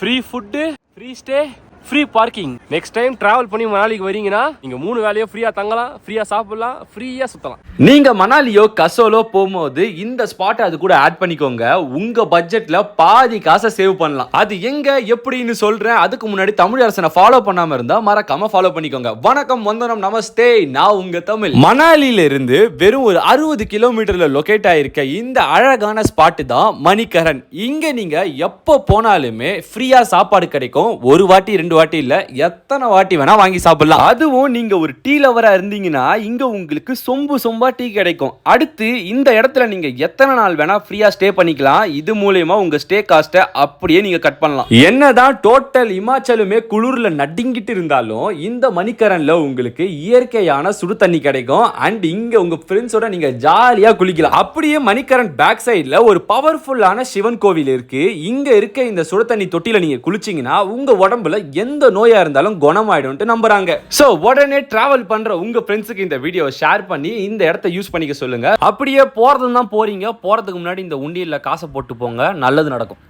Free food, free stay, free parking. Next time travel பண்ணி மணாலிக்கு வரீங்கன்னா நீங்க 3 வேலையோ ஃப்ரீயா தங்கலாம், ஃப்ரீயா சாப்பிடலாம், ஃப்ரீயா சுத்தலாம். நீங்க மணாலியோ கசோலோ போகும்போது இந்த ஸ்பாட் அது கூட ஆட் பண்ணிக்கோங்க. உங்க பட்ஜெட்ல பாதி காசை சேவ் பண்ணலாம். அது எங்க எப்படின்னு சொல்றேன். அதுக்கு முன்னாடி தமிழ் அரசனை ஃபாலோ பண்ணாம இருந்தா மறக்காம ஃபாலோ பண்ணிக்கோங்க. வணக்கம், வந்தனம், நமஸ்தே. நான் உங்க தமிழ். மணாலியில இருந்து வெறும் ஒரு 60 கிலோமீட்டர்ல லொகேட் ஆயிருக்க இந்த அழகான ஸ்பாட் தான் மணிகரன். இங்க நீங்க எப்போ போனாலுமே ஃப்ரீயா சாப்பாடு கிடைக்கும். ஒரு வாட்டி 2 வாட்டி இல்ல, எத்தனை வாட்டி வேணா வாங்கி சாப்பிடலாம். அதுவும் நீங்க ஒரு டீ லவரா இருந்தீங்கன்னா இங்க உங்களுக்கு சொம்பா டீ கிடைக்கும். அடுத்து இந்த இடத்துல நீங்க எத்தனை நாள் வேணா ஃப்ரீயா ஸ்டே பண்ணிக்கலாம். இது மூலமா உங்க ஸ்டே காஸ்ட்டை அப்படியே நீங்க கட் பண்ணலாம். என்னதான் டோட்டல் இமாச்சலுமே குளிர்ல நடுங்கிட்டு இருந்தாலும் இந்த மணிகரன்ல உங்களுக்கு இயற்கையான சுடு தண்ணி கிடைக்கும். அண்ட் இங்க உங்க ஃப்ரெண்ட்ஸோட நீங்க ஜாலியா குளிக்கலாம். அப்படியே மணிகரன் பேக் சைடுல ஒரு பவர்ஃபுல்லான சிவன் கோவில் இருக்கு. இங்க இருக்க இந்த சுடு தண்ணி தொட்டில நீங்க குளிச்சீங்கன்னா உங்க உடம்புல எந்த நோயா இருந்தாலும் குணமாயிடும் நம்புறாங்க. சோ உடனே டிராவல் பண்ற உங்க ஃப்ரெண்ட்ஸுக்கு இந்த வீடியோவை ஷேர் பண்ணி இந்த இடத்தை யூஸ் பண்ணிக்க சொல்லுங்க. அப்படியே போறதுன்னு தான் போறீங்க, போறதுக்கு முன்னாடி இந்த உண்டியல்ல காசை போட்டு போங்க, நல்லது நடக்கும்.